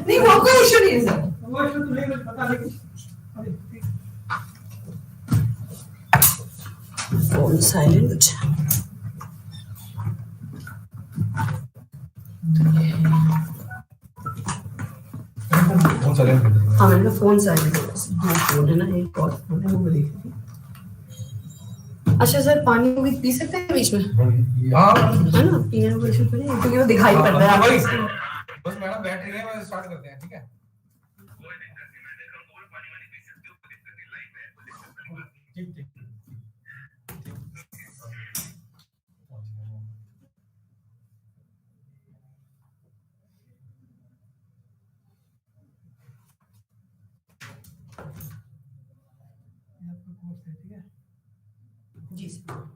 नहीं वो कोई इशू नहीं है सर, वो इशू तो नहीं पता लेकिन फोन साइलेंट। हाँ मैंने फोन साइलेंट फोन है ना, एक और फोन है वो देख। अच्छा सर पानी भी पी सकते हैं बीच में? हाँ है ना, पीने को इशू नहीं क्योंकि वो दिखाई पड़ रहा है। बस मैडम बैठ रही है, मैं स्टार्ट करते हैं, ठीक है? ठीक ठीक। जी sir.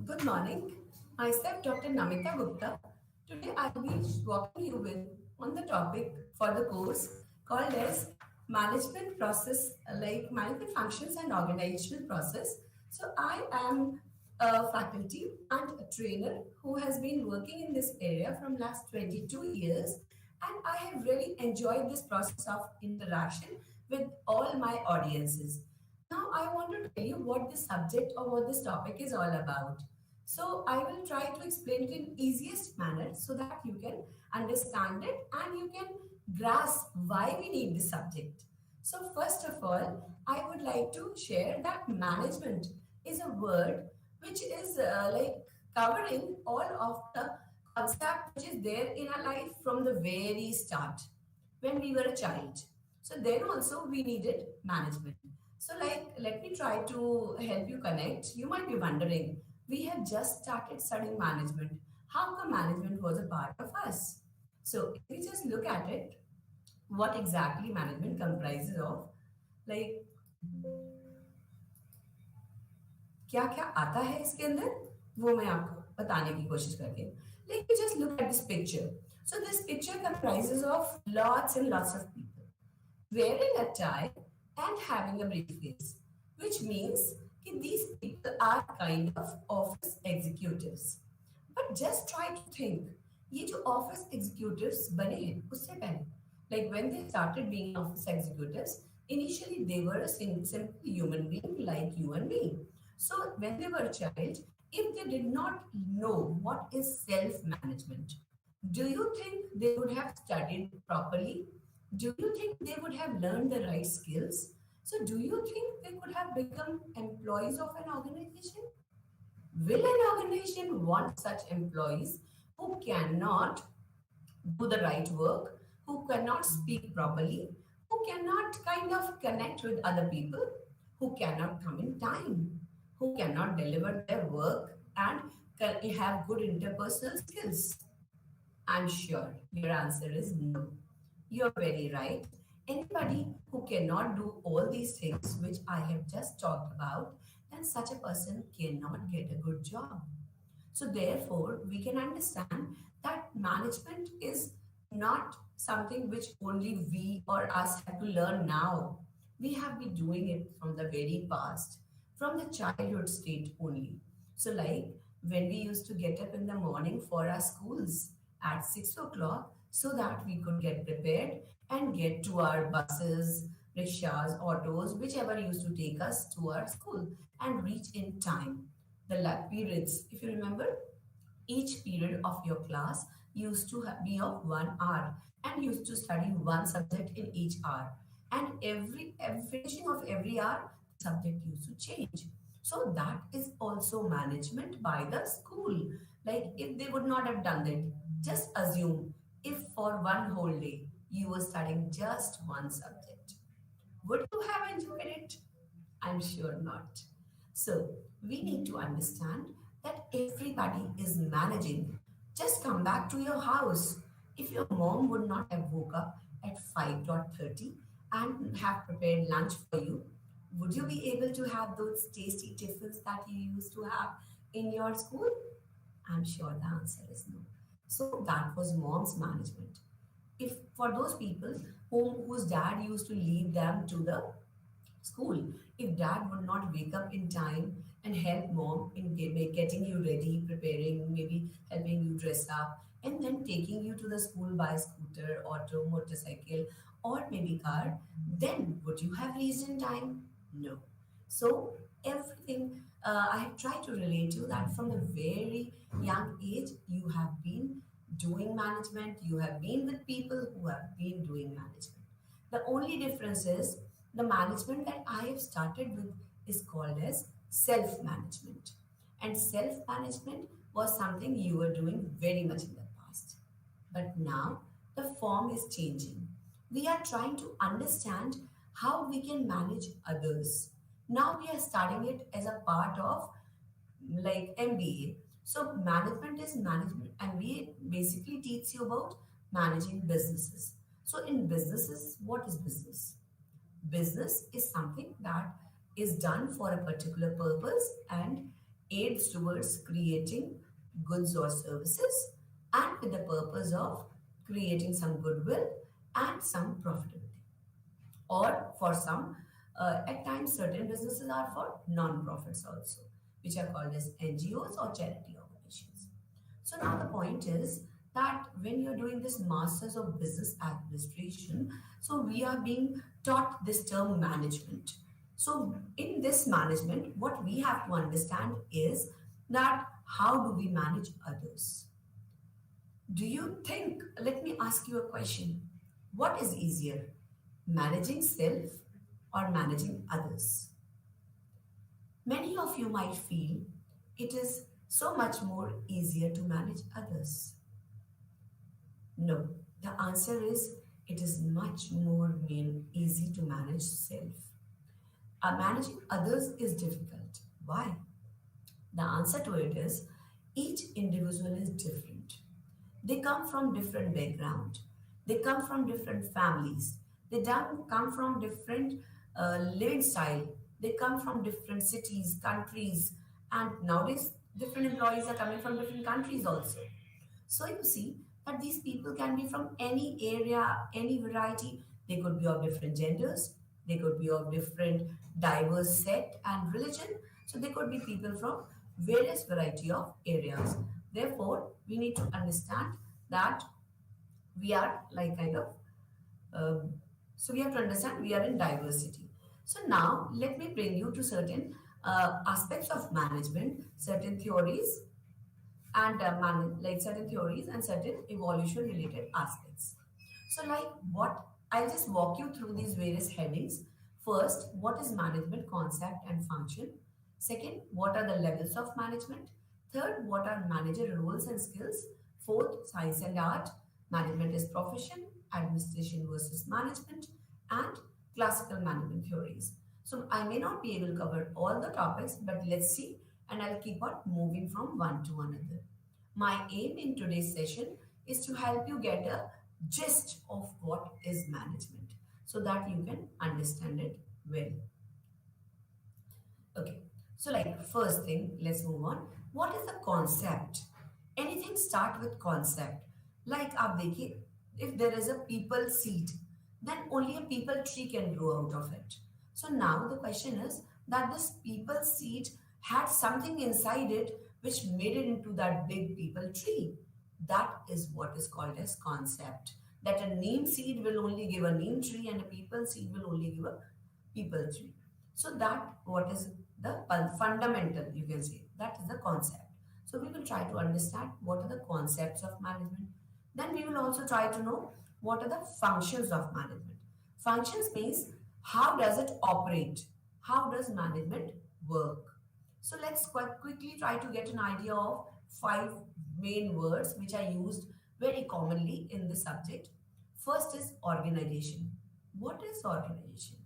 Good morning. Myself, Dr. Namita Gupta. Today I will be walking you with on the topic for the course called as Management Process, like Management Functions and Organizational Process. So I am a faculty and a trainer who has been working in this area from last 22 years, and I have really enjoyed this process of interaction with all my audiences. Now I want to tell you what this subject or what this topic is all about. So I will try to explain it in easiest manner so that you can understand it and you can grasp why we need this subject. So first of all, I would like to share that management is a word which is like covering all of the concept which is there in our life from the very start when we were a child. So then also we needed management. So like let me try to help you connect. You might be wondering, we have just started studying management. How come management was a part of us? So if we just look at it, what exactly management comprises of, like क्या क्या आता है इसके अंदर, वो मैं आपको बताने की कोशिश करती हूँ. Let me just look at this picture. So this picture comprises of lots and lots of people wearing a tie and having a briefcase, which means that these people are kind of office executives. But just try to think, ये जो office executives बने हैं उससे पहले, like when they started being office executives, initially they were a simple human being like you and me. So when they were a child, if they did not know what is self-management, do you think they would have studied properly? Do you think they would have learned the right skills? So do you think they could have become employees of an organization? Will an organization want such employees who cannot do the right work, who cannot speak properly, who cannot kind of connect with other people, who cannot come in time, who cannot deliver their work and have good interpersonal skills? I'm sure your answer is no. You're very right. Anybody who cannot do all these things which I have just talked about, then such a person cannot get a good job. So, therefore, we can understand that management is not something which only we or us have to learn now. We have been doing it from the very past, from the childhood state only. So, like when we used to get up in the morning for our schools at 6 o'clock so that we could get prepared and get to our buses, rickshaws, autos, whichever used to take us to our school and reach in time. The periods, if you remember, each period of your class used to be of 1 hour and used to study one subject in each hour. And every finishing of every hour, the subject used to change. So that is also management by the school. Like if they would not have done that, just assume if for one whole day you were studying just one subject, would you have enjoyed it? I'm sure not. So, we need to understand that everybody is managing. Just come back to your house. If your mom would not have woke up at 5:30 and have prepared lunch for you, would you be able to have those tasty tiffins that you used to have in your school? I'm sure the answer is no. So that was mom's management. If for those people whose dad used to lead them to the school, if dad would not wake up in time and help mom in getting you ready, preparing, maybe helping you dress up, and then taking you to the school by scooter, auto, motorcycle, or maybe car, then would you have reached in time? No. So everything I have tried to relate to that from a very young age, you have been doing management, you have been with people who have been doing management. The only difference is the management that I have started with is called as self management. And self management was something you were doing very much in the past. But now the form is changing. We are trying to understand how we can manage others. Now we are starting it as a part of like MBA. So management is management, and we basically teach you about managing businesses. So in businesses, what is business? Business is something that is done for a particular purpose and aids towards creating goods or services and with the purpose of creating some goodwill and some profitability. Or for some, at times, certain businesses are for non-profits also, which are called as NGOs or charity organizations. So now the point is that when you're doing this Masters of Business Administration, so we are being taught this term management. So in this management, what we have to understand is that how do we manage others? Do you think, let me ask you a question. What is easier, managing self or managing others? Many of you might feel it is so much more easier to manage others. No, the answer is it is much more easy to manage self. Managing others is difficult. Why? The answer to it is each individual is different. They come from different background. They come from different families. They come from different living style. They come from different cities, countries, and nowadays different employees are coming from different countries also. So you see that these people can be from any area, any variety. They could be of different genders. They could be of different diverse sect and religion. So they could be people from various variety of areas. Therefore, we need to understand that we are like kind of so we have to understand we are in diversity. So now let me bring you to certain aspects of management, certain theories and like certain theories and certain evolution related aspects. So like what I'll just walk you through these various headings. First, what is management concept and function? Second, what are the levels of management? Third, what are manager roles and skills? Fourth, science and art. Management is profession, administration versus management, and classical management theories. So I may not be able to cover all the topics, but let's see, and I'll keep on moving from one to another. My aim in today's session is to help you get a gist of what is management so that you can understand it well. Okay, so like first thing, let's move on. What is the concept? Anything start with concept. Like आप देखिए If there is a people seed, then only a people tree can grow out of it. So now the question is that this people seed had something inside it which made it into that big people tree. That is what is called as concept. That a neem seed will only give a neem tree and a people seed will only give a people tree. So that what is the fundamental, you can say, that is the concept. So we will try to understand what are the concepts of management. Then we will also try to know what are the functions of management. Functions means how does it operate? How does management work? So let's quite quickly try to get an idea of five main words which are used very commonly in this subject. First is organization. What is organization?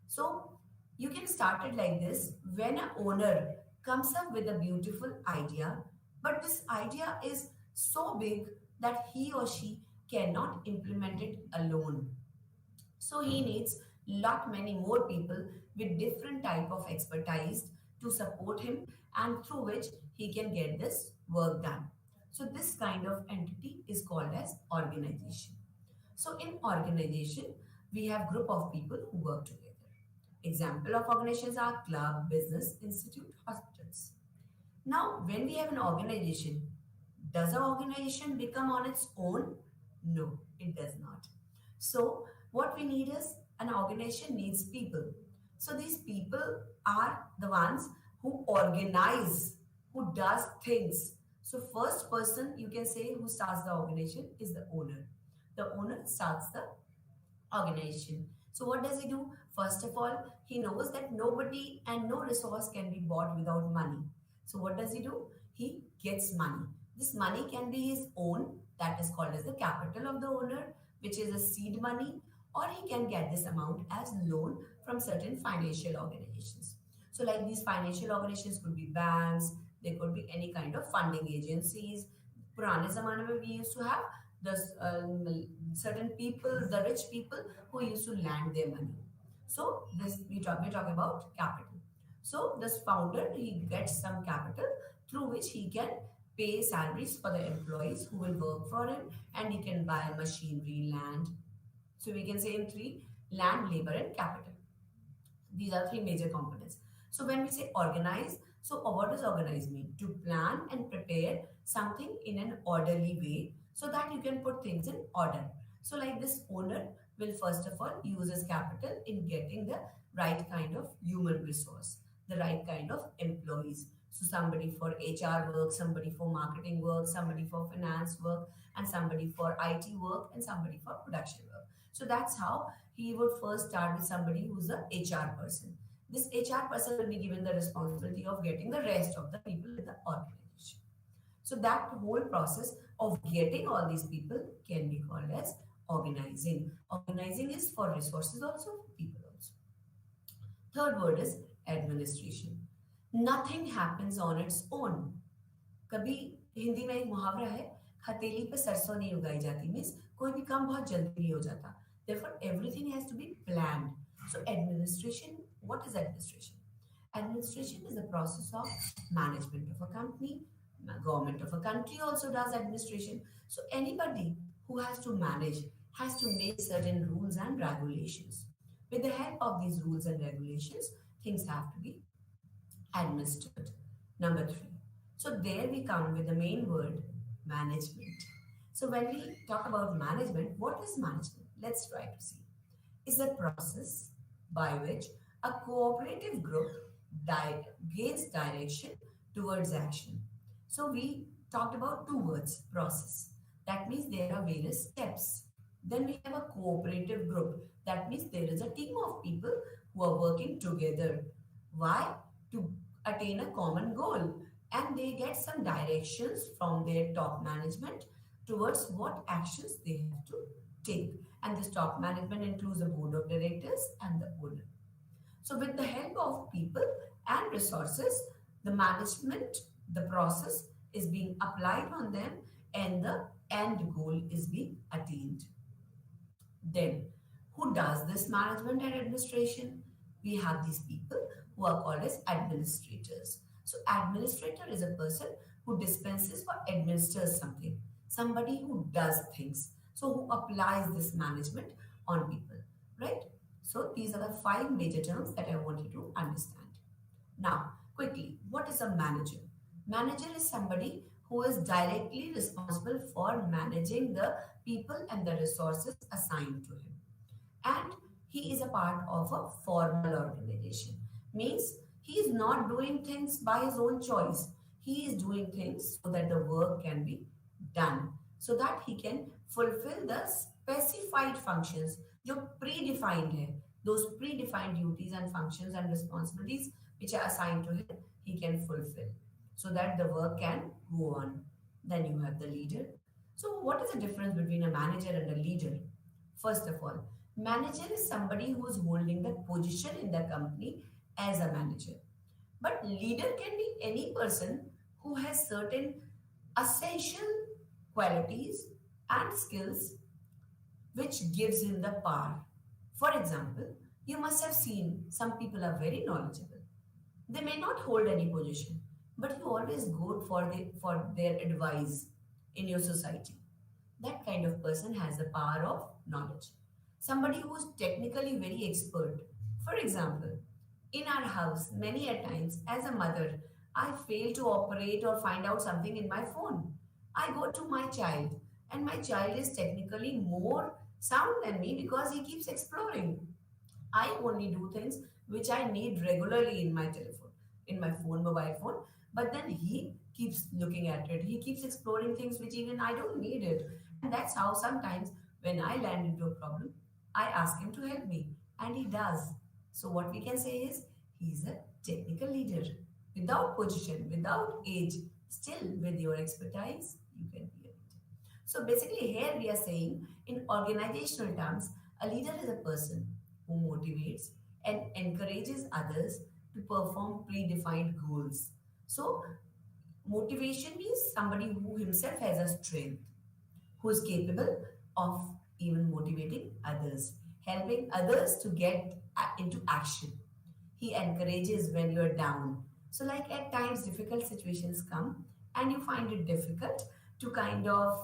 So you can start it like this: when an owner comes up with a beautiful idea, but this idea is so big that he or she cannot implement it alone. So he needs lot many more people with different type of expertise to support him and through which he can get this work done. So this kind of entity is called as organization. So in organization, we have group of people who work together. Example of organizations are club, business, institute, hospitals. Now, when we have an organization, does an organization become on its own? No, it does not. So, what we need is an organization needs people. So, these people are the ones who organize, who does things. So, first person you can say who starts the organization is the owner. The owner starts the organization. So what does he do? First of all, he knows that nobody and no resource can be bought without money. So what does he do? He gets money. This money can be his own, that is called as the capital of the owner, which is a seed money, or he can get this amount as loan from certain financial organizations. So like these financial organizations could be banks, they could be any kind of funding agencies. पुराने जमाने में we used to have the certain people, the rich people who used to lend their money. So this we talk about capital. So this founder he gets some capital through which he can pay salaries for the employees who will work for him, and he can buy machinery, land. So we can say in three: land, labor, and capital. These are three major components. So when we say organize, so what does organize mean? To plan and prepare something in an orderly way so that you can put things in order. So like this owner will first of all use his capital in getting the right kind of human resource, the right kind of employees. So somebody for HR work, somebody for marketing work, somebody for finance work, and somebody for IT work, and somebody for production work. So that's how he would first start with somebody who's a HR person. This HR person will be given the responsibility of getting the rest of the people in the organization. So that whole process of getting all these people can be called as organizing. Organizing is for resources also, for people also. Third word is administration. Nothing happens on its own. कभी हिंदी में एक मुहावरा है, हथेली पे सरसों नहीं उगाई जाती, मीन्स कोई भी काम बहुत जल्दी नहीं हो जाता. Therefore everything has to be planned. So administration, what is administration? Administration is the process of management of a company. Government of a country also does administration. So anybody who has to manage has to make certain rules and regulations. With the help of these rules and regulations, things have to be administered. Number three. So there we come with the main word, management. So when we talk about management, what is management? Let's try to see. Is a process by which a cooperative group gains direction towards action. So we talked about two words, process. That means there are various steps. Then we have a cooperative group. That means there is a team of people who are working together. Why? To attain a common goal. And they get some directions from their top management towards what actions they have to take. And this top management includes the board of directors and the owner. So with the help of people and resources, the management, the process is being applied on them and the end goal is being attained. Then, who does this management and administration? We have these people who are called as administrators. So, administrator is a person who dispenses or administers something, somebody who does things. So, So who applies this management on people, right? So these are the five major terms that I want you to understand. Now, quickly, what is a manager? Manager is somebody who is directly responsible for managing the people and the resources assigned to him. And he is a part of a formal organization. Means he is not doing things by his own choice. He is doing things so that the work can be done, so that he can fulfill the specified functions जो predefined है, those predefined duties and functions and responsibilities which are assigned to him, he can fulfill so that the work can go on. Then you have the leader. So what is the difference between a manager and a leader? First of all, manager is somebody who is holding the position in the company as a manager. But leader can be any person who has certain essential qualities and skills which gives him the power. For example, you must have seen some people are very knowledgeable. They may not hold any position, but you always go for their advice in your society. That kind of person has the power of knowledge. Somebody who is technically very expert. For example, in our house, many a times as a mother, I fail to operate or find out something in my phone. I go to my child, and my child is technically more sound than me because he keeps exploring. I only do things which I need regularly in my telephone, in my phone, mobile phone. But then he keeps looking at it. He keeps exploring things which even I don't need it. And that's how sometimes when I land into a problem, I ask him to help me. And he does. So what we can say is he's a technical leader. Without position, without age, still with your expertise, you can be a leader. So basically, here we are saying in organizational terms, a leader is a person who motivates and encourages others to perform predefined goals. So, motivation means somebody who himself has a strength, who is capable of even motivating others, helping others to get into action. He encourages when you're down. So, like at times, difficult situations come and you find it difficult to kind of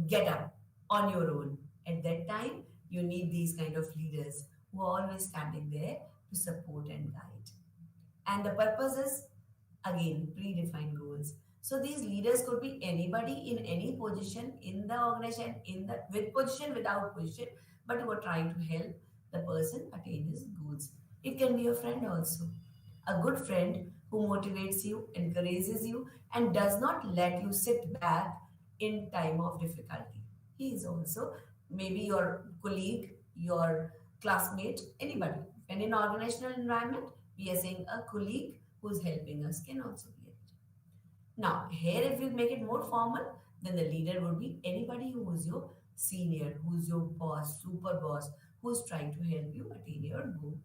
get up on your own. At that time, you need these kind of leaders who are always standing there to support and guide. And the purpose is again predefined goals. So these leaders could be anybody in any position in the organization, in the with position, without position, but who are trying to help the person attain his goals. It can be a friend also, a good friend who motivates you, encourages you, and does not let you sit back in time of difficulty. He is also maybe your colleague, your classmate, anybody. And in organizational environment, we are saying a colleague who is helping us can also be a leader. Now, here if we make it more formal, then the leader would be anybody who is your senior, who is your boss, super boss, who is trying to help you attain your goal.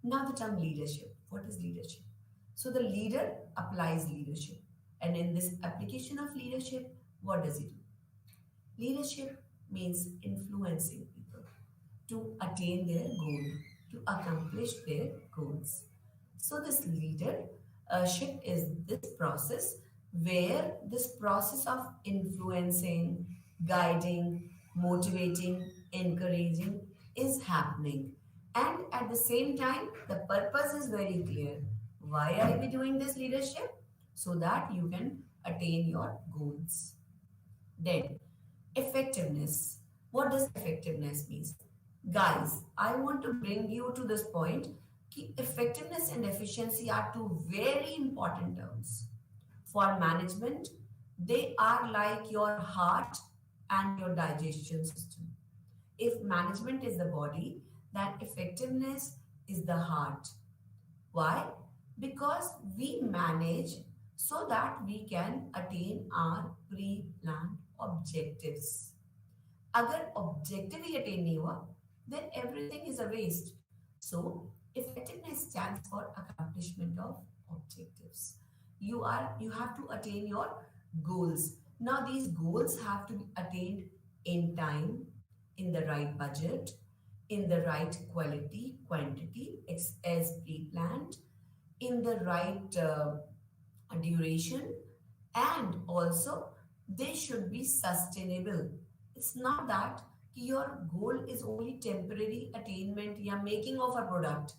Now, the term leadership. What is leadership? So, the leader applies leadership. And in this application of leadership, what does he do? Leadership means influencing people to attain their goal, to accomplish their goals. So, this leadership is this process where this process of influencing, guiding, motivating, encouraging is happening. And at the same time, the purpose is very clear. Why are we doing this leadership? So that you can attain your goals. Then, effectiveness. What does effectiveness mean? Guys, I want to bring you to this point. Ki effectiveness and efficiency are two very important terms. For management, they are like your heart and your digestion system. If management is the body, then effectiveness is the heart. Why? Because we manage so that we can attain our pre-planned objectives. अगर objective ही attain नहीं हुआ then everything is a waste. So effectiveness stands for accomplishment of objectives. You have to attain your goals. Now these goals have to be attained in time, in the right budget, in the right quality, quantity, as pre-planned, in the right duration, And also, they should be sustainable. It's not that your goal is only temporary attainment या making of a product.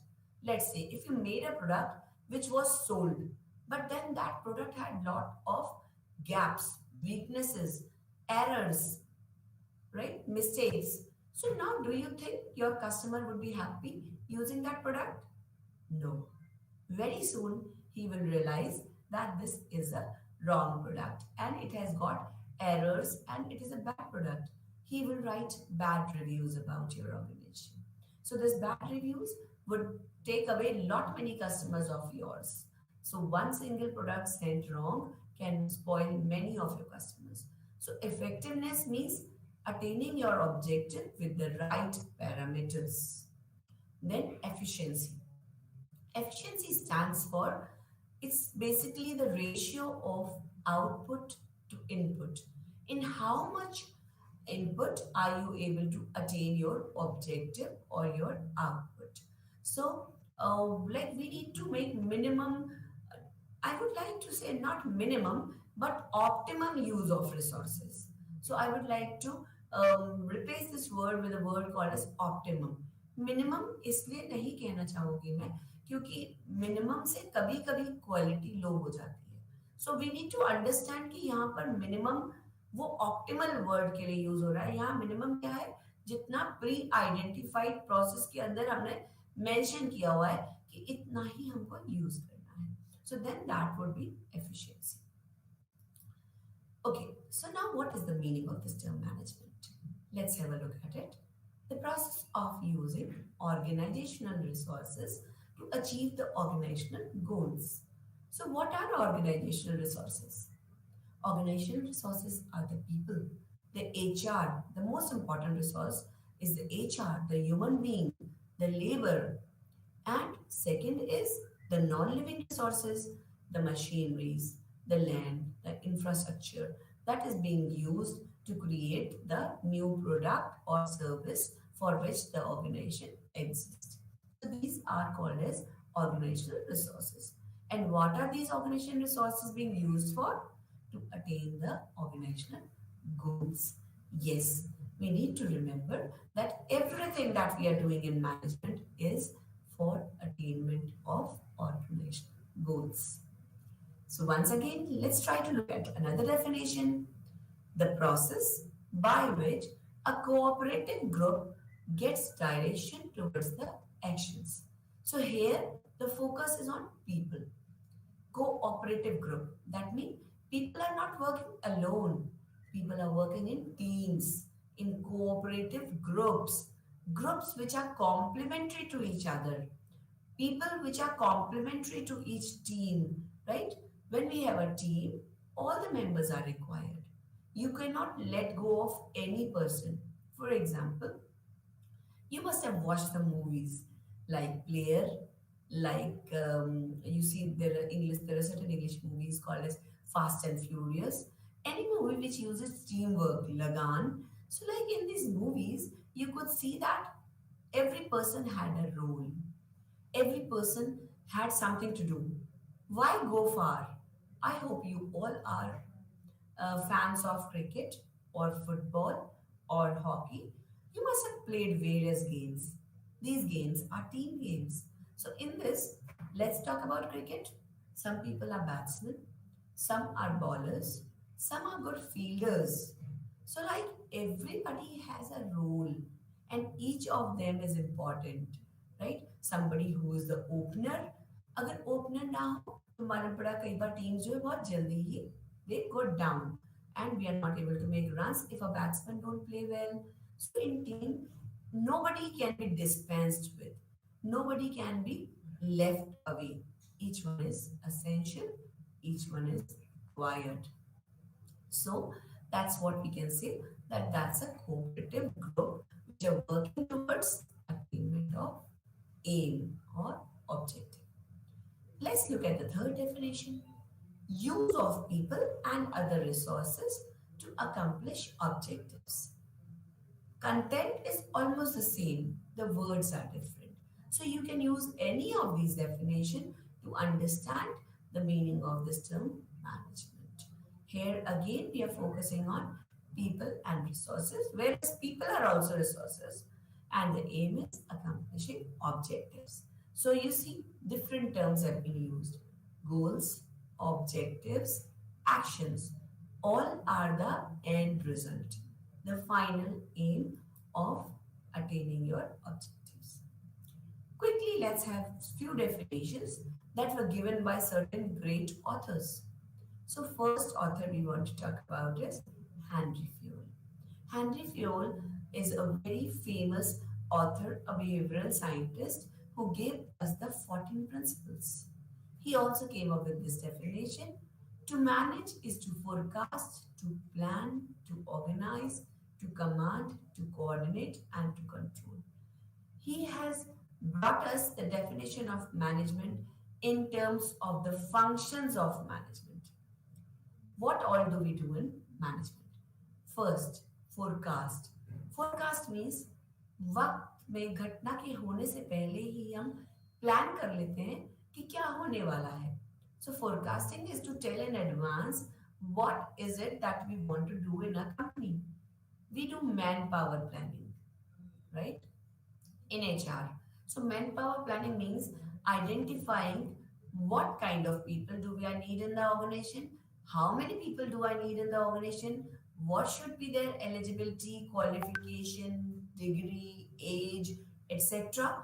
Let's say if you made a product which was sold, but then that product had lot of gaps, weaknesses, errors, right? Mistakes. So now do you think your customer would be happy using that product? No. Very soon, he will realize that this is a wrong product and it has got errors and it is a bad product. He will write bad reviews about your organization. So, this bad reviews would take away lot many customers of yours. So, one single product sent wrong can spoil many of your customers. So, effectiveness means attaining your objective with the right parameters. Then, efficiency. Efficiency stands for it's basically the ratio of output to input. In how much input are you able to attain your objective or your output? So, like we need to make minimum, I would like to say not minimum, but optimum use of resources. So I would like to replace this word with a word called as optimum. Minimum इसलिए नहीं कहना चाहूंगी मैं क्योंकि minimum से कभी कभी quality लो हो जाती है so we need to understand कि यहाँ पर मिनिमम वो ऑप्टिमल वर्ड के लिए यूज हो रहा है यहाँ मिनिमम क्या है जितना प्री आइडेंटिफाइड प्रोसेस के अंदर हमने मेंशन किया हुआ है कि इतना ही हमको यूज करना है so then that would be efficiency. Okay, so now what is the meaning of this term management? Let's have a look at it. The process of using organizational resources to achieve the organizational goals. So, what are organizational resources? Organizational resources are the people, the HR, the most important resource is the HR, the human being, the labor, and second is the non-living resources, the machineries, the land, the infrastructure that is being used to create the new product or service for which the organization exists. So these are called as organizational resources. And what are these organizational resources being used for? To attain the organizational goals. Yes, we need to remember that everything that we are doing in management is for attainment of organizational goals. So once again, let's try to look at another definition. The process by which a cooperative group gets direction towards the actions. So here the focus is on people. Cooperative group. That means people are not working alone. People are working in teams, in cooperative groups, groups which are complementary to each other, people which are complementary to each team, right? When we have a team, all the members are required. You cannot let go of any person. For example, you must have watched the movies like Player, like you see there are certain English movies called as Fast and Furious. Any movie which uses teamwork, Lagan. So like in these movies, you could see that every person had a role. Every person had something to do. Why go far? I hope you all are fans of cricket or football or hockey, you must have played various games. These games are team games. So, in this, let's talk about cricket. Some people are batsmen, some are bowlers, some are good fielders. So, like everybody has a role, and each of them is important, right? Somebody who is the opener, अगर opener ना हो तो मालूम पड़ा कई बार teams जो है बहुत जल्दी ही they go down and we are not able to make runs if a batsman don't play well. So in team, nobody can be dispensed with. Nobody can be left away. Each one is essential. Each one is required. So that's what we can say that that's a cooperative group which are working towards attainment of aim or objective. Let's look at the third definition. Use of people and other resources to accomplish objectives. Content is almost the same, the words are different. So you can use any of these definitions to understand the meaning of this term management. Here again, we are focusing on people and resources, whereas people are also resources, and the aim is accomplishing objectives. So you see, different terms have been used: goals, objectives, actions. All are the end result, the final aim of attaining your objectives. Quickly, let's have few definitions that were given by certain great authors. So, first author we want to talk about is Henry Fayol. Henry Fayol is a very famous author, a behavioral scientist who gave us the 14 principles. He also came up with this definition: to manage is to forecast, to plan, to organize, to command, to coordinate, and to control. He has brought us the definition of management in terms of the functions of management. What all do we do in management? First, forecast. Forecast means वक्त में घटना के होने से पहले ही हम plan कर लेते हैं कि क्या होने वाला है. So forecasting is to tell in advance what is it that we want to do in a company. We do manpower planning, right? In HR. So manpower planning means identifying what kind of people do we need in the organization, how many people do I need in the organization, what should be their eligibility, qualification, degree, age, etc.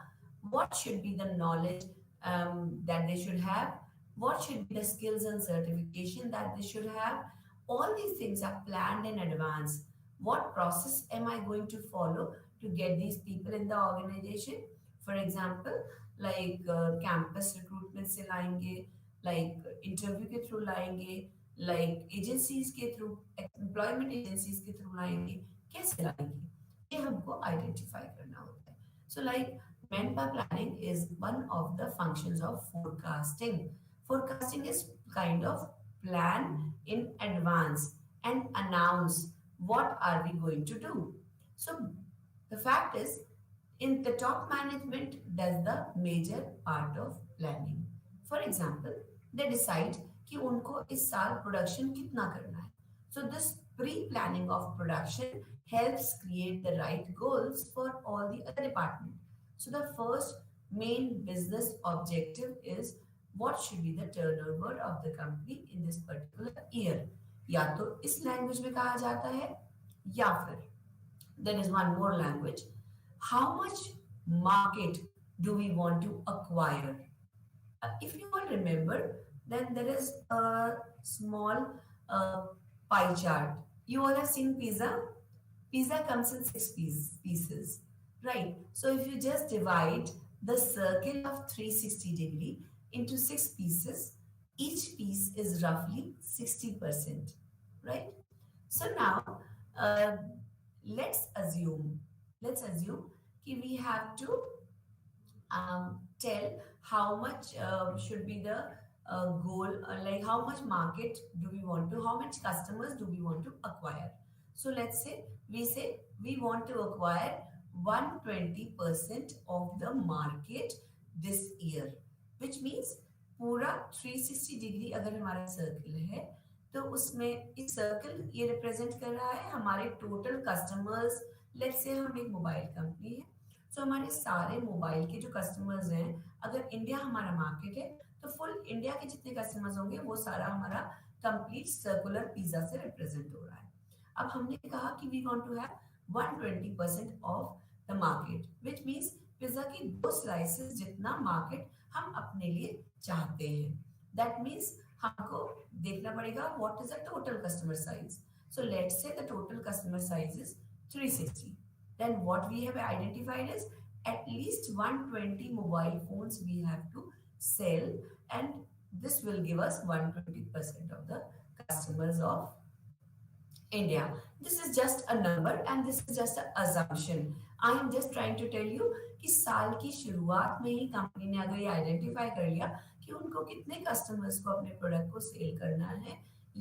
What should be the knowledge that they should have, what should be the skills and certification that they should have. All these things are planned in advance. What process am I going to follow to get these people in the organization? For example, like campus recruitment से लाएंगे, like interview के through लाएंगे, like agencies के through, employment agencies के through लाएंगे, कैसे लाएंगे, ये हमको identify करना होता है. So like manpower planning is one of the functions of forecasting. Forecasting is kind of plan in advance and announce what are we going to do. So the fact is, in the top management does the major part of planning. For example, they decide कि उनको इस साल production कितना करना है. So this pre-planning of production helps create the right goals for all the other department. So the first main business objective is what should be the turnover of the company in this particular year. या तो इस language में कहा जाता है या फिर there is one more language. How much market do we want to acquire? If you all remember, then there is a small uh, pie chart. You all have seen pizza. Pizza comes in pieces, right? So if you just divide the circle of 360-degree into 6 pieces, each piece is roughly 60%, right? So now, uh, let's assume, let's assume that we have to tell how much should be the goal, like how much market do we want to, how much customers do we want to acquire. So let's say we want to acquire 120% of the market this year, which means पूरा 360 degree अगर हमारा circle है तो उसमें इस circle ये represent कर रहा है हमारे टोटल कस्टमर्स. लेट्स से हम एक मोबाइल कंपनी है, तो हमारे सारे मोबाइल के जो कस्टमर्स हैं, अगर इंडिया हमारा मार्केट है तो फुल इंडिया के जितने कस्टमर्स होंगे वो सारा हमारा कंप्लीट सर्कुलर पिज्जा से रिप्रेजेंट हो रहा है. अब हमने कहा कि we want to have 120% of the market, which means pizza की 2 स्लाइसेस जितना मार्केट हम अपने लिए चाहते हैं. दैट मीन्स हमको देखना पड़ेगा what is the total customer size. So let's say the total customer size is 360. Then what we have identified is at least 120 mobile phones we have to sell, and this will give us 120% of the customers of India. This is just a number and this is just an assumption. I am just trying to tell you कि साल की शुरुआत में ही company ने अगर ये identify कर लिया कि उनको कितने कस्टमर्स को अपने प्रोडक्ट को सेल करना है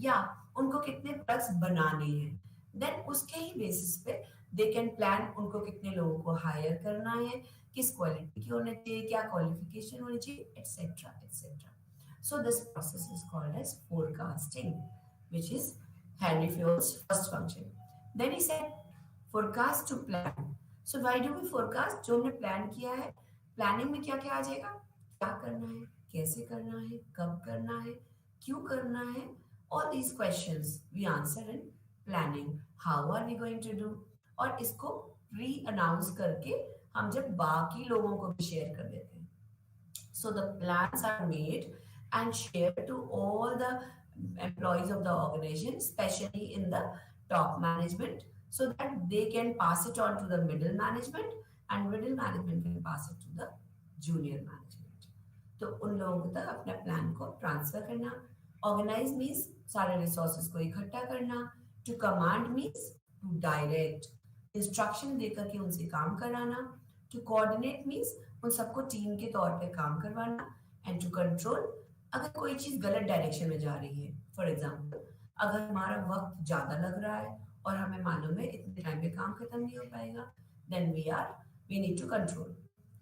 या उनको कितने प्रोडक्ट्स बनाने हैं, देन उसके ही बेसिस पे दे कैन प्लान उनको कितने लोगों को हायर करना है, किस क्वालिटी के होने चाहिए, क्या क्वालिफिकेशन होनी चाहिए, etcetera etcetera. So this process is called as forecasting. which is Henry Ford's first function. Then he said, forecast to plan. So why do we forecast? जो हमने प्लान किया है, प्लानिंग में क्या क्या आ जाएगा, क्या करना है, कैसे करना है, कब करना है, क्यों करना है, all these questions we answer in planning. How are we going to do? और इसको प्री अनाउंस करके हम जब बाकी लोगों को भी शेयर कर देते हैं. So the plans are made and shared to all the employees of the organization, especially in the top management, so that they can pass it on to the middle management and middle management can pass it to the junior management. तो उन लोगों तक अपने plan को transfer करना. Organise means सारे resources को इकट्ठा करना. To command means to direct, instruction देकर के उनसे काम कराना. टू कोऑर्डिनेट मीन्स उन सबको टीम के तौर पे काम करवाना. एंड टू कंट्रोल, अगर कोई चीज गलत डायरेक्शन में जा रही है, फॉर एग्जाम्पल अगर हमारा वक्त ज्यादा लग रहा है और हमें मालूम है इतने टाइम में काम खत्म नहीं हो पाएगा, then we need to control.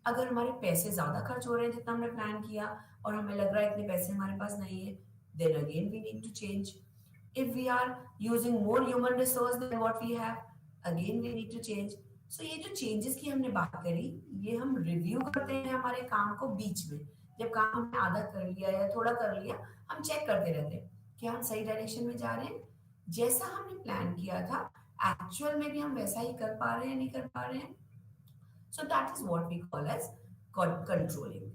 अगर हमारे पैसे ज्यादा खर्च हो रहे हैं जितना हमने प्लान किया और हमें लग रहा है इतने पैसे हमारे पास नहीं है, then again we need to change. If we are using more human resource than what we have, again we need to change. So ये जो चेंजेस की हमने बात करी, ये हम रिव्यू करते हैं हमारे काम को बीच में. जब काम हमने आधा कर लिया या थोड़ा कर लिया, हम चेक करते रहते हैं कि हम सही डायरेक्शन में जा रहे हैं, जैसा हमने प्लान किया था एक्चुअल में भी हम वैसा ही कर पा रहे हैं नहीं कर पा रहे हैं. So that is what we call as controlling.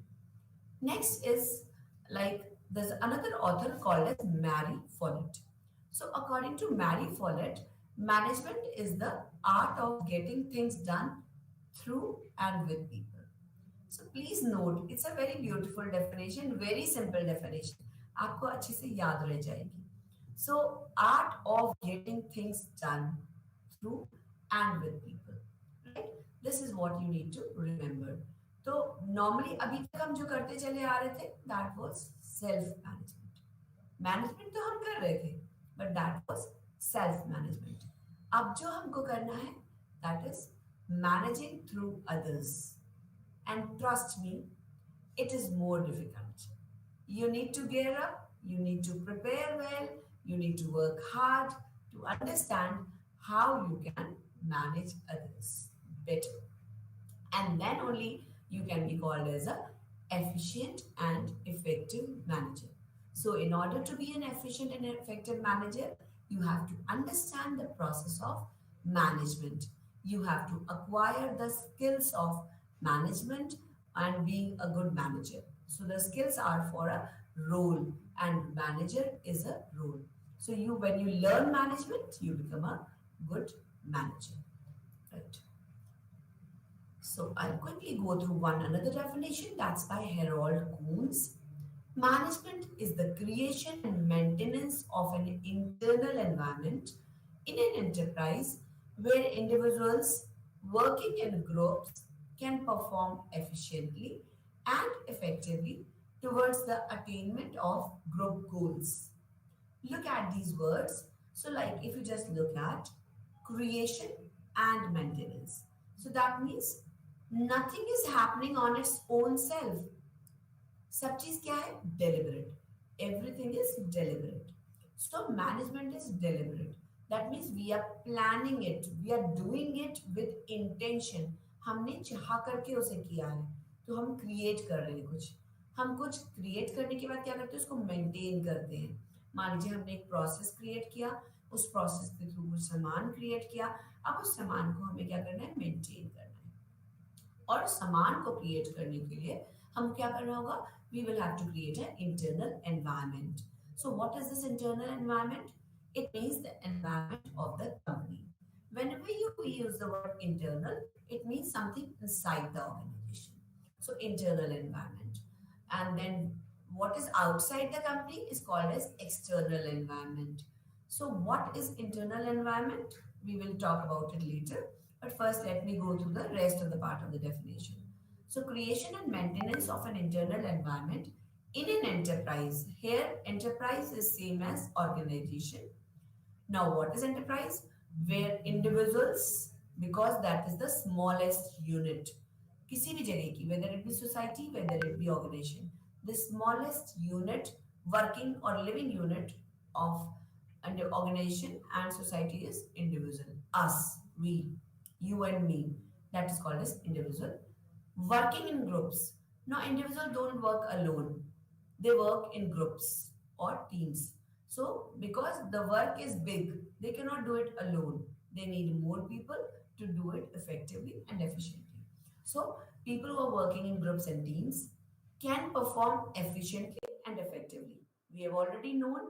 Next is like there's another author called as Mary Follett. So according to Mary Follett, management is the art of getting things done through and with people. So please note, it's a very beautiful definition, very simple definition. आपको अच्छे से याद रह जाएगी. So art of getting things done through and with people. Right? This is what you need to remember. तो normally अभी तक हम जो करते चले आ रहे थे, that was self management. Management तो हम कर रहे थे, but that was self management. अब जो हमको करना है, that is managing through others. And trust me, it is more difficult. You need to gear up, you need to prepare well, you need to work hard to understand how you can manage others better. And then only you can be called as a efficient and effective manager. So in order to be an efficient and effective manager, you have to understand the process of management. You have to acquire the skills of management and being a good manager. So the skills are for a role and manager is a role. So you when you learn management, you become a good manager. Right. So I'll quickly go through one another definition that's by Harold Coons. Management is the creation and maintenance of an internal environment in an enterprise where individuals working in groups can perform efficiently and effectively towards the attainment of group goals. Look at these words. So, like if you just look at creation and maintenance, so that means nothing is happening on its own self. सब चीज क्या है, deliberate. Everything is deliberate. So management is deliberate. That means we are planning it, we are doing it with intention. हमने चाह करके उसे किया है, तो हम क्रिएट कर रहे हैं कुछ. हम कुछ क्रिएट करने के बाद क्या करते हैं, उसको मेंटेन करते हैं. मान लीजिए हमने एक प्रोसेस क्रिएट किया, उस प्रोसेस के थ्रू कुछ सामान क्रिएट किया, अब उस सामान को हमें क्या करना है, मेंटेन करना है. और सामान को क्रिएट करने के लिए हम क्या करना होगा, we will have to create an internal environment. So what is this internal environment? It means the environment of the company. Whenever you use the word internal, it means something inside the organization. So internal environment. And then what is outside the company is called as external environment. So what is internal environment? We will talk about it later. But first let me go through the rest of the part of the definition. So creation and maintenance of an internal environment in an enterprise. Here enterprise is same as organization. Now what is enterprise? Where individuals, because that is the smallest unit. किसी भी जगह की, whether it be society, whether it be organization, the smallest unit, working or living unit of And the organization and society is individual. Us, we, you and me. That is called as individual. Working in groups. Now, individuals don't work alone. They work in groups or teams. So, because the work is big, they cannot do it alone. They need more people to do it effectively and efficiently. So, people who are working in groups and teams can perform efficiently and effectively. We have already known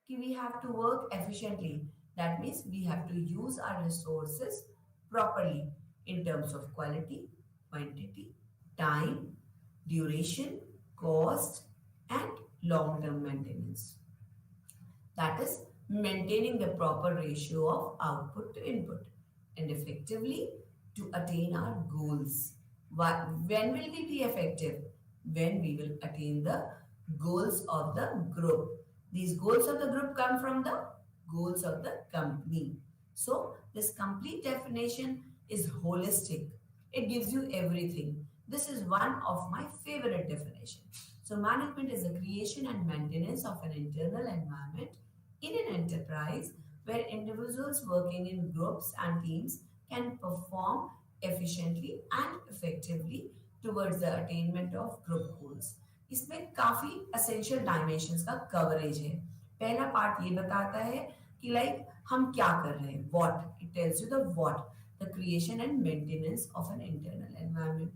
that we have to work efficiently. That means we have to use our resources properly in terms of quality, quantity, time, duration, cost, and long term maintenance. That is maintaining the proper ratio of output to input and effectively to attain our goals. When will we be effective? When we will attain the goals of the group. These goals of the group come from the goals of the company. So, this complete definition is holistic. It gives you everything. This is one of my favorite definitions. So, management is the creation and maintenance of an internal environment in an enterprise where individuals working in groups and teams can perform efficiently and effectively towards the attainment of group goals. इसमें काफी essential dimensions का coverage है. पहला part ये बताता है कि like हम क्या कर रहे हैं, what it tells you the what, the creation and maintenance of an internal environment.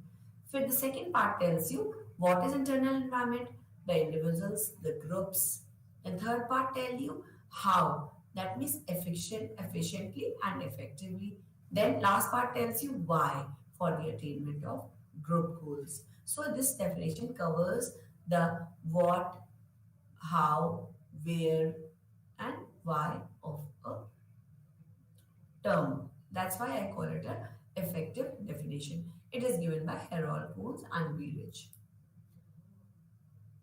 फिर the second part tells you what is internal environment, the individuals, the groups. The third part tell you how. That means efficiently and effectively. Then last part tells you why for the attainment of group goals. So this definition covers the what, how, where, and why of a term. That's why I call it a effective definition. It is given by Harold Coons and B. Rich.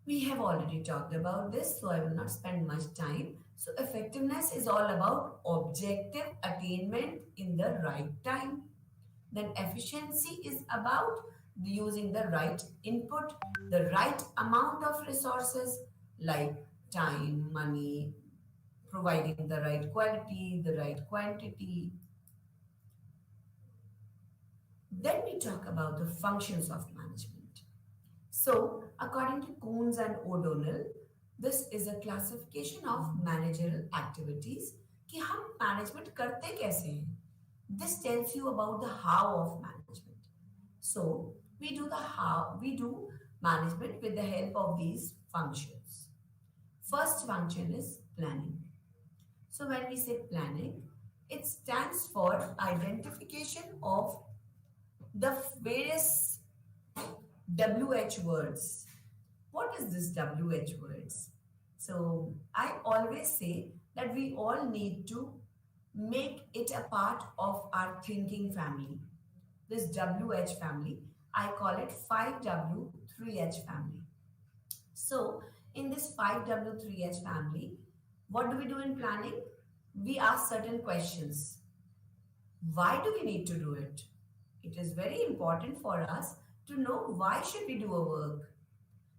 We have already talked about this, so I will not spend much time. So, effectiveness is all about objective attainment in the right time. Then, efficiency is about using the right input, the right amount of resources like time, money, providing the right quality, the right quantity. Then we talk about the functions of management. So, according to Coons and O'Donnell, this is a classification of managerial activities कि हम management करते कैसे हैं. This tells you about the how of management. So, we do management with the help of these functions. First function is planning. So, when we say planning, it stands for identification of the various WH words. What is this WH words? So I always say that we all need to make it a part of our thinking family. This WH family, I call it 5W 3H family. So in this 5W 3H family, what do we do in planning? We ask certain questions. Why do we need to do it? It is very important for us to know why should we do a work.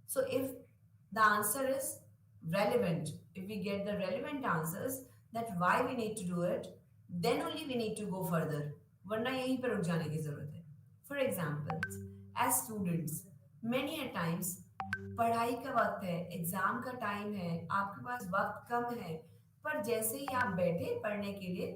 So if the answer is relevant, if we get the relevant answers that why we need to do it, then only we need to go further. वरना यहीं पर रुक जाने की जरूरत है. For example, as students, many a times पढ़ाई का वक्त है, एग्जाम का टाइम है, आपके पास वक्त कम है, पर जैसे ही आप बैठे पढ़ने के लिए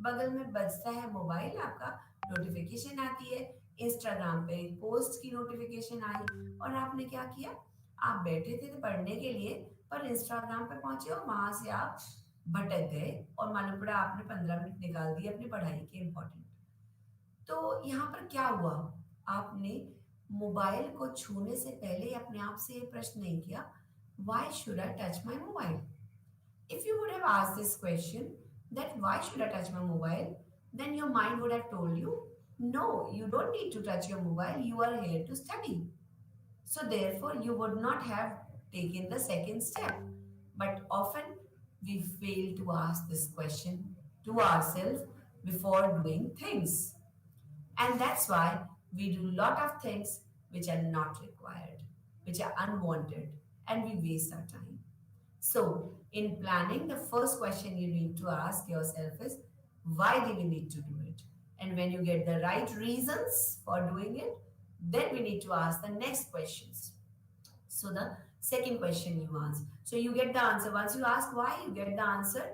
बगल में बजता है मोबाइल आपका, नोटिफिकेशन आती है, इंस्टाग्राम पे पोस्ट की नोटिफिकेशन आई और आपने क्या किया, आप बैठे थे तो पढ़ने के लिए पर इंस्टाग्राम पे पहुंचे और वहां से आप भटक गए और मालूम पड़ा आपने 15 मिनट निकाल दिए अपनी पढ़ाई के इंपॉर्टेंट. तो यहाँ पर क्या हुआ, आपने मोबाइल को छूने से पहले अपने आप से ये प्रश्न नहीं किया, why should I touch my mobile. If you would have asked this question, that why should I touch my mobile, then your mind would have told you, no, you don't need to touch your mobile, you are here to study. So therefore, you would not have taken the second step. But often we fail to ask this question to ourselves before doing things. And that's why we do a lot of things which are not required, which are unwanted, and we waste our time. So, In planning, the first question you need to ask yourself is, why do we need to do it? And when you get the right reasons for doing it, then we need to ask the next questions. So the second question you ask. So you get the answer. Once you ask why, you get the answer.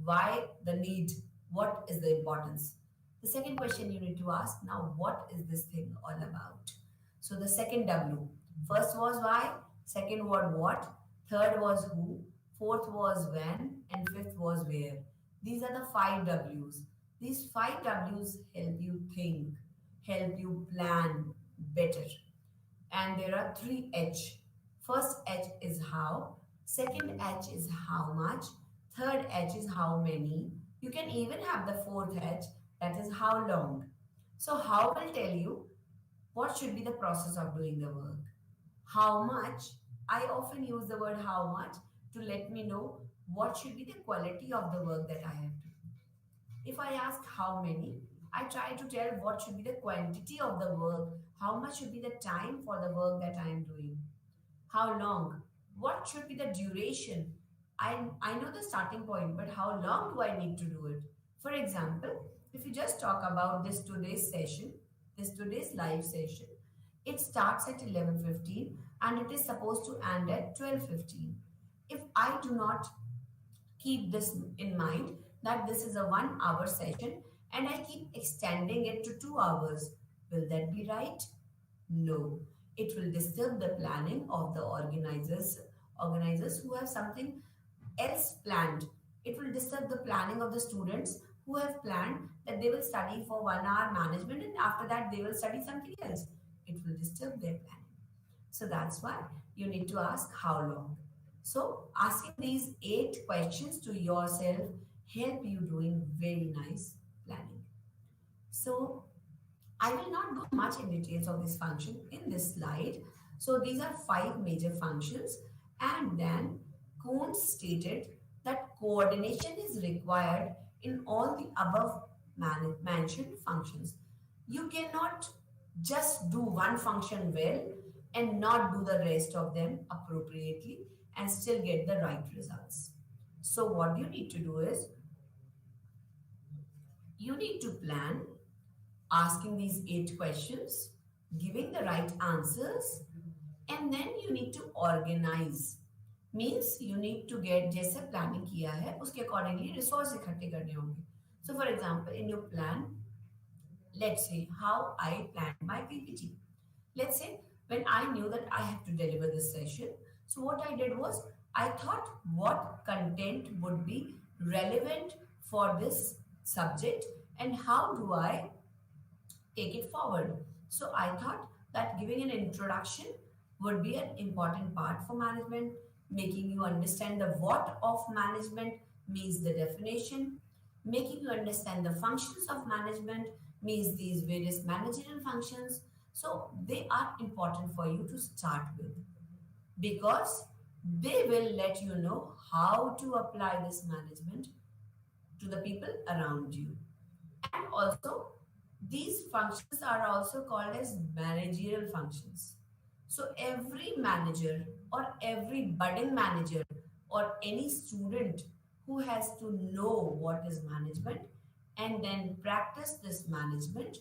Why the need? What is the importance? The second question you need to ask now, what is this thing all about? So the second W. First was why, second was what, third was who, fourth was when, and fifth was where. These are the five W's. These five W's help you think, help you plan better. And there are three H. First H is how, second H is how much, third H is how many. You can even have the fourth H, that is how long. So, how will tell you what should be the process of doing the work. How much, I often use the word how much to let me know what should be the quality of the work that I have to do. If I ask how many, I try to tell what should be the quantity of the work, how much should be the time for the work that I am doing, how long, what should be the duration. I know the starting point, but how long do I need to do it? For example, if you just talk about this today's session, this today's live session, it starts at 11:15 and it is supposed to end at 12:15. If I do not keep this in mind that this is a 1 hour session and I keep extending it to 2 hours. Will that be right? No. It will disturb the planning of the organizers who have something else planned. It will disturb the planning of the students who have planned that they will study for 1 hour management and after that they will study something else. It will disturb their planning. So that's why you need to ask how long. So asking these 8 questions to yourself help you doing very nice planning. So I will not go much in details of this function in this slide. So these are 5 major functions and then Kuhn stated that coordination is required in all the above mentioned functions. You cannot just do one function well and not do the rest of them appropriately and still get the right results. So what you need to do is you need to plan asking these 8 questions, giving the right answers, and then you need to organize. Means you need to get जैसे planning किया है उसके accordingly resource इकट्ठे करने होंगे. So for example, in your plan, let's say how I planned my PPT. Let's say when I knew that I have to deliver this session, so what I did was I thought what content would be relevant for this subject and how do I take it forward. So I thought that giving an introduction would be an important part for management, making you understand the what of management means the definition, making you understand the functions of management means these various managerial functions. So they are important for you to start with because they will let you know how to apply this management to the people around you. And also, these functions are also called as managerial functions. So, every manager or every budding manager or any student who has to know what is management and then practice this management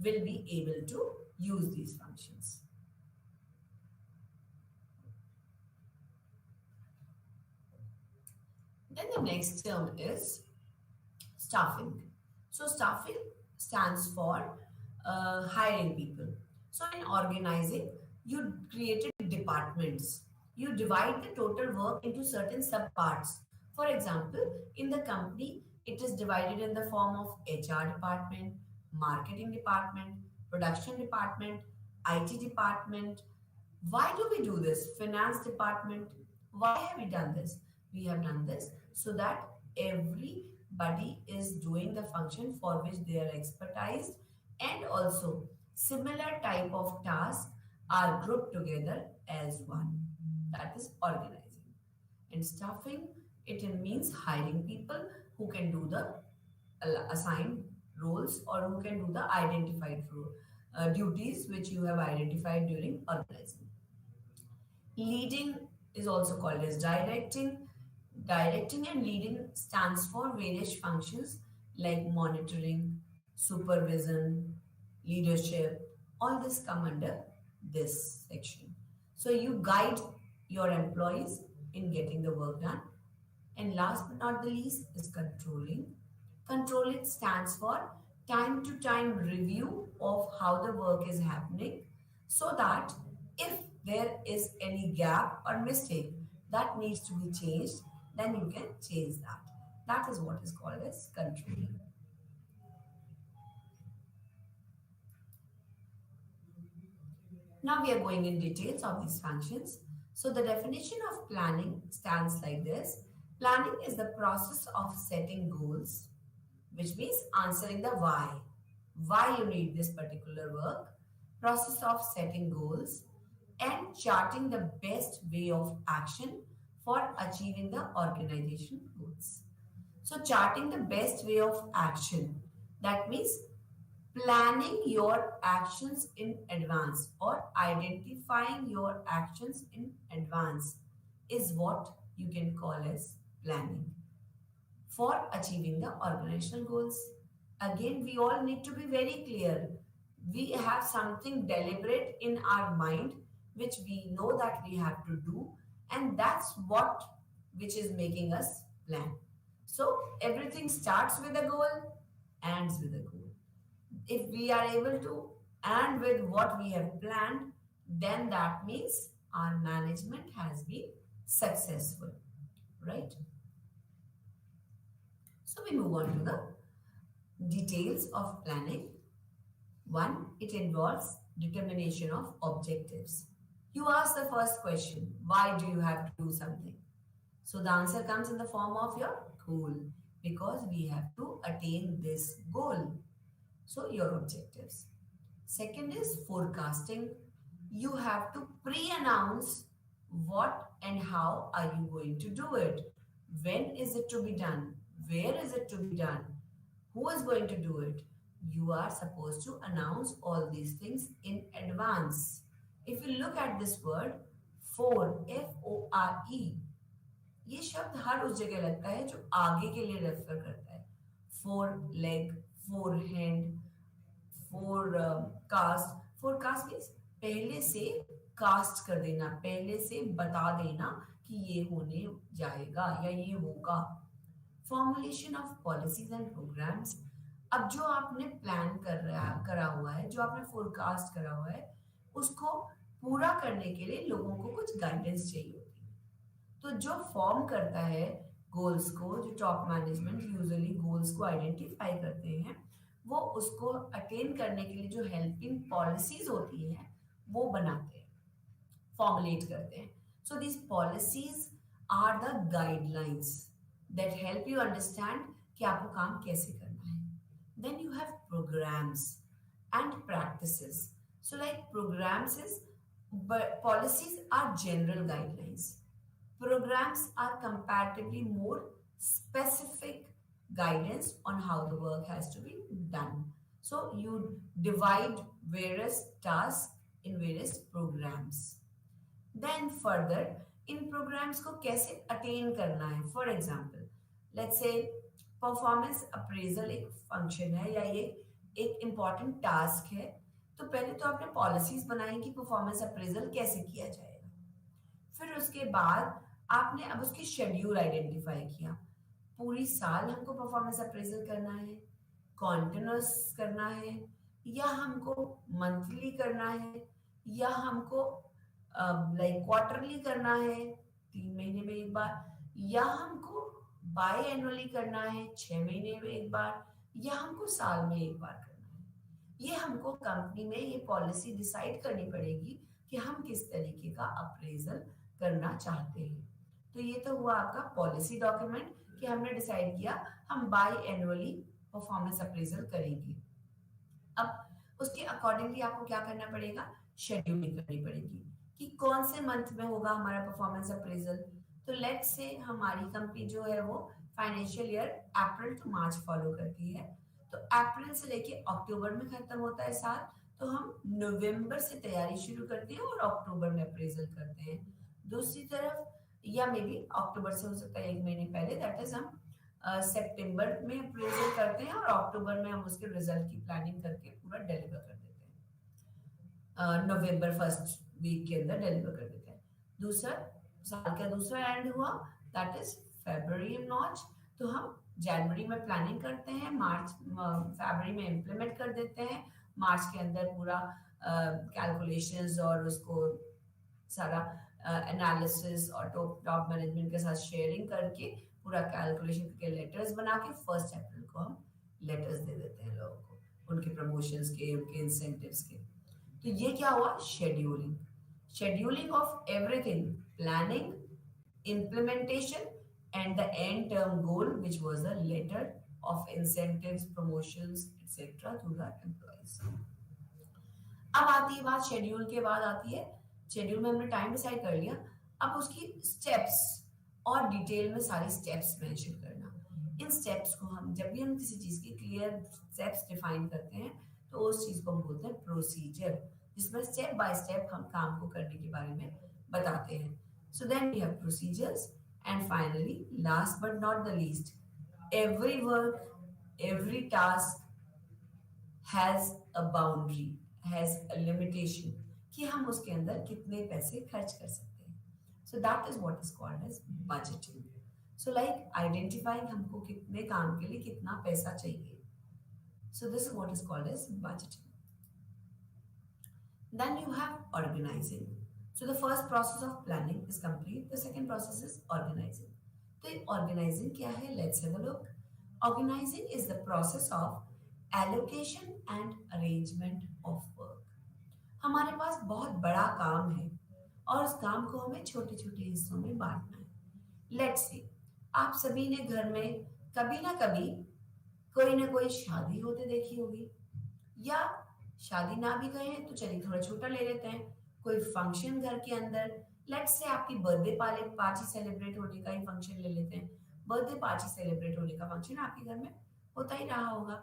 will be able to use these functions. Then the next term is staffing. So staffing stands for hiring people. So in organizing, you created departments. You divide the total work into certain subparts. For example, in the company, it is divided in the form of HR department, marketing department, production department, IT department. Why do we do this? Finance department. Why have we done this? We have done this so that everybody is doing the function for which they are expertised and also similar type of tasks are grouped together as one. That is organizing. And staffing, it means hiring people who can do the assigned roles or who can do the identified duties which you have identified during organizing. Leading is also called as directing. Directing and leading stands for various functions like monitoring, supervision, leadership. All this come under this section. So you guide your employees in getting the work done. And last but not the least is controlling. Controlling stands for time to time review of how the work is happening so that if there is any gap or mistake that needs to be changed, then you can change that. That is what is called as controlling. Now we are going in details of these functions. So the definition of planning stands like this. Planning is the process of setting goals, which means answering the why you need this particular work, process of setting goals, and charting the best way of action for achieving the organization goals. So, charting the best way of action, that means planning your actions in advance or identifying your actions in advance is what you can call as planning for achieving the organizational goals. Again, we all need to be very clear. We have something deliberate in our mind which we know that we have to do, and that's what which is making us plan. So everything starts with a goal, ends with a goal. If we are able to end with what we have planned, then that means our management has been successful, right? So we move on to the details of planning. One, it involves determination of objectives. You ask the first question, why do you have to do something? So the answer comes in the form of your goal because we have to attain this goal. So your objectives. Second is forecasting. You have to pre-announce what and how are you going to do it. When is it to be done? Where is it to be done? Who is going to do it? You are supposed to announce all these things in advance. If you look at this word, for, FORE, ये शब्द हर उस जगह लगता है जो आगे के लिए रेफर करता है. Four leg, four hand, forecast. Forecast means पहले से कास्ट कर देना, पहले से बता देना कि ये होने जाएगा या ये होगा. Formulation of policies and programmes. अब जो आपने प्लान करा हुआ है, जो आपने फोरकास्ट करा हुआ है, उसको पूरा करने के लिए लोगों को कुछ गाइडेंस चाहिए होती है. तो जो फॉर्म करता है गोल्स को, जो टॉप मैनेजमेंट यूजुअली गोल्स को आइडेंटिफाई करते हैं, वो उसको अटेन करने के लिए जो हेल्पिंग पॉलिसीज होती हैं वो बनाते हैं, फॉर्मुलेट करते हैं. So this policies are the guidelines that help you understand कि आपको काम कैसे करना है. Then you have programmes and practices. So like programmes is, policies are general guidelines. Programs are comparatively more specific guidance on how the work has to be done. So you divide various tasks in various programs. Then further, in programs को कैसे attain करना है. For example, let's say performance appraisal एक function है या ये एक important task है. तो पहले तो आपने पॉलिसीज बनाई कि परफॉर्मेंस अप्रेजल कैसे किया जाएगा. फिर उसके बाद आपने अब उसकी शेड्यूल आइडेंटिफाई किया. पूरी साल हमको परफॉर्मेंस अप्रेजल करना है, कॉन्टिन्यूस करना है, या हमको मंथली करना है, या हमको लाइक क्वार्टरली करना है 3 महीने में एक बार, या हमको बाय एनुअली करना है 6 महीने में एक बार, या हमको साल में एक बार करना है. ये हमको कंपनी में ये पॉलिसी डिसाइड करनी पड़ेगी कि हम किस तरीके का अप्रेजल करना चाहते हैं. तो ये तो हुआ आपका पॉलिसी डॉक्यूमेंट कि हमने डिसाइड किया हम बाय एनुअली परफॉर्मेंस अप्रेजल करेंगे. अब उसके अकॉर्डिंगली आपको क्या करना पड़ेगा, शेड्यूलिंग करनी पड़ेगी कि कौन से मंथ में होगा हमारा परफॉर्मेंस अप्रेजल. तो लेट्स से हमारी कंपनी जो है वो financial year April to March follow करती है. तो अप्रैल से लेके अक्टूबर में खत्म होता है साल, तो हम नवंबर से तैयारी शुरू करते हैं और अक्टूबर में अप्रेजल करते हैं. दूसरी तरफ या मे बी अक्टूबर से हो सकता है, 1 महीने पहले। दैट इज हम सितंबर में अप्रेजल करते हैं और अक्टूबर में हम उसके रिजल्ट की प्लानिंग करके पूरा डिलीवर कर देते हैं, नवंबर फर्स्ट वीक के अंदर डिलीवर कर देते हैं। दूसरा, साल का दूसरा एंड हुआ, दैट इज फरवरी एंड मार्च। तो हम जनवरी में प्लानिंग करते हैं, मार्च फरवरी में इम्प्लीमेंट कर देते हैं, मार्च के अंदर पूरा कैलकुलेशंस और उसको सारा एनालिसिस और टॉप मैनेजमेंट के साथ शेयरिंग करके पूरा कैलकुलेशन करके लेटर्स बना के 1 अप्रैल को हम लेटर्स दे देते हैं लोगों को, उनके प्रमोशंस के, उनके इंसेंटिव्स के। तो ये क्या हुआ? Scheduling. Scheduling of everything, planning, implementation, and the end term goal, which was a letter of incentives, promotions, etc. to the employees. अब आती है बात शेड्यूल के बाद आती है, शेड्यूल में हमने टाइम डिसाइड कर लिया, अब उसकी स्टेप्स और डिटेल में सारी स्टेप्स मेंशन करना। इन स्टेप्स को हम जब भी हम किसी चीज की क्लियर स्टेप्स डिफाइन करते हैं तो उस चीज को हम बोलते हैं प्रोसीजर, जिसमें स्टेप बाय स्टेप हम काम को करने के बारे में बताते हैं। So then we have procedures, and finally last but not the least, every work, every task has a boundary, has a limitation, कि हम उसके अंदर कितने पैसे खर्च कर सकते हैं। So that is what is called as budgeting. So like identifying हमको कितने काम के लिए कितना पैसा चाहिए। So this is what is called as budgeting. Then you have organizing. So the first process of planning is complete. The second process is organizing. तो organizing क्या है? Let's have a look. Organizing is the process of allocation and arrangement of work. हमारे पास बहुत बड़ा काम है और उस काम को हमें छोटे छोटे हिस्सों में बांटना है। लेट्स से आप सभी ने घर में कभी ना कभी कोई ना कोई शादी होते देखी होगी, या शादी ना भी गए हैं तो चलिए थोड़ा छोटा ले लेते हैं, कोई फंक्शन घर के अंदर, लेट्स से आपकी बर्थडे पार्टी सेलिब्रेट होने का ही फंक्शन ले लेते हैं, बर्थडे पार्टी सेलिब्रेट होने का फंक्शन आपके घर में होता ही रहा होगा।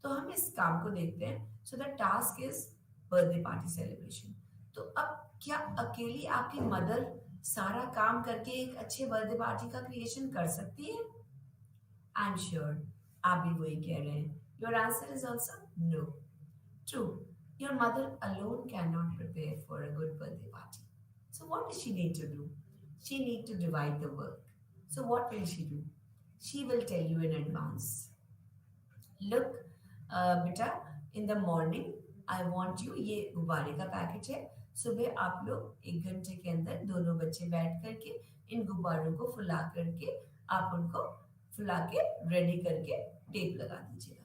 तो हम इस काम को देखते हैं। So the task is birthday party celebration. तो अब क्या अकेली आपकी मदर सारा काम करके एक अच्छे बर्थडे पार्टी का क्रिएशन कर सकती है? आई एम श्योर आप भी वही कह रहे हैं। Your answer is also no. True, your mother alone cannot prepare for a good birthday party. So what does she need to do? She need to divide the work. So what will she do? She will tell you in advance. Look, बेटा, in the morning, I want you, ये गुब्बारे का packet है, सुबह आप लोग 1 घंटे के अंदर दोनों बच्चे बैठ करके इन गुब्बारों को फुला करके आप उनको फुला के रेडी करके टेप लगा दीजिएगा।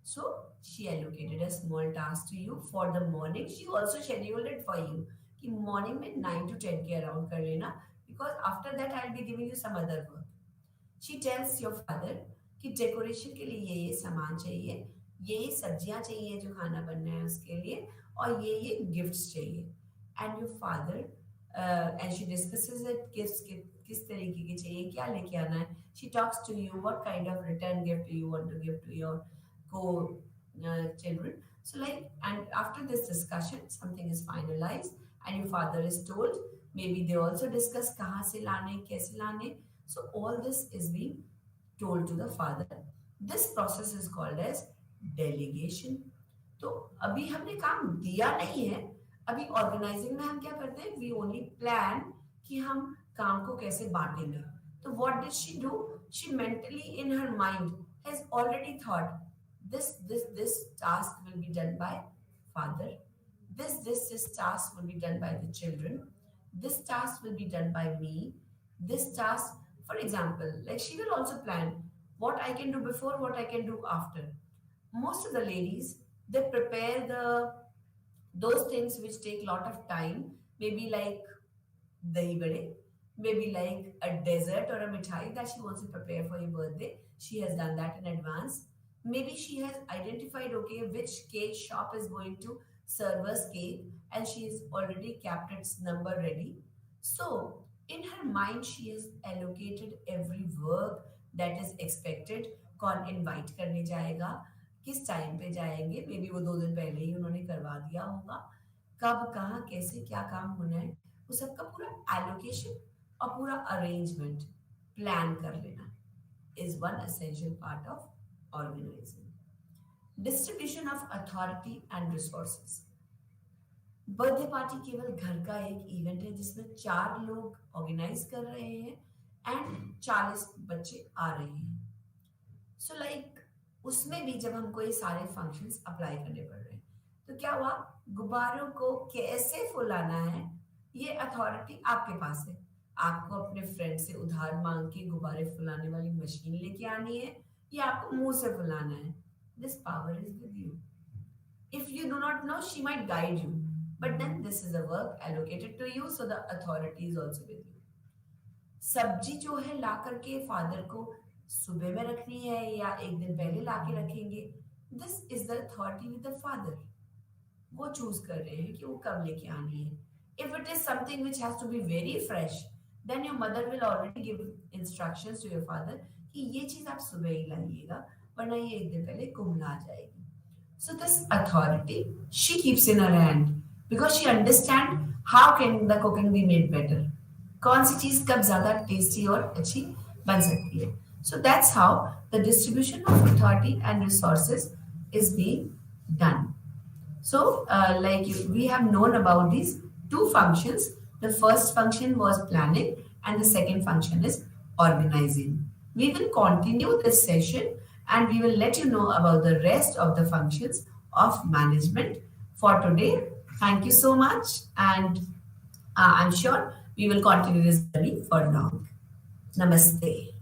So she allocated a small task to you for the morning. She also scheduled it for you कि morning में 9 to 10 के around कर लेना, because after that I'll be giving you some other work. She tells your father कि decoration के लिए ये सामान चाहिए, ये सब्जियां चाहिए जो खाना बनना है उसके लिए, और ये गिफ्ट्स चाहिए। And your father and she discusses it, gifts किस तरीके के चाहिए, क्या लेके आना है। She talks to you what kind of return gift you want to give to your children. So like, and after this discussion something is finalized and your father is told, maybe they also discuss कहाँ से लाने, कैसे लाने। So all this is being told to the father. This process is called as delegation. तो अभी हमने काम दिया नहीं है, अभी ऑर्गेनाइजिंग में हम क्या करते हैं, वी ओनली प्लान कि हम काम को कैसे बांटेंगे। तो what did she do? She mentally in her mind has already thought this task will be done by father, this task will be done by the children, this task will be done by me, this task, for example, like she will also plan what I can do before, what I can do after. Most of the ladies, they prepare those things which take lot of time, maybe like dahi bade, maybe like a dessert or a mithai that she wants to prepare for your birthday. She has done that in advance. Maybe she has identified, okay, which cake shop is going to serve us cake, and she has already kept its number ready. So in her mind she has allocated every work that is expected. कौन invite करने जाएगा, किस time पे जाएंगे, may be वो 2 दिन पहले ही उन्होंने करवा दिया होगा, कब कहाँ कैसे क्या काम होना है, वो सबका पूरा एलोकेशन और पूरा अरेंजमेंट प्लान कर लेना is one essential part of organising. Distribution of authority and resources. Birthday party केवल घर का एक इवेंट है जिसमें 4 लोग ऑर्गेनाइज कर रहे हैं एंड 40 बच्चे आ रहे हैं। सो लाइक उसमें भी जब हमको ये सारे फंक्शंस अप्लाई करने पड़ रहे हैं तो क्या हुआ, गुब्बारों को कैसे फुलाना है ये अथॉरिटी आपके पास है। आपको अपने फ्रेंड से उधार मांग के गुब्बारे फुलाने वाली मशीन लेके आनी है या आपको मुंह से फुलाना है। This power is with you. If you do not know, she might guide you. But then this is a work allocated to you, so the authority is also with you. सब्जी जो है ला करके फादर को सुबह में रखनी है या एक दिन पहले ला के रखेंगे, this is the authority with the father. वो चूज कर रहे हैं कि वो कब लेके आनी है। If it is something which has to be very fresh, then your mother will already give instructions to your father कि ये चीज आप सुबह ही लाइएगा वरना ये एक दिन पहले कुमला जाएगी। So this authority she keeps in her hand because she understand how can the cooking be made better. कौन सी चीज कब ज्यादा टेस्टी और अच्छी बन सकती है। So that's how the distribution of authority and resources is being done. So like we have known about these two functions. The first function was planning and the second function is organizing. We will continue this session and we will let you know about the rest of the functions of management for today. Thank you so much, and I'm sure we will continue this journey for long. Namaste.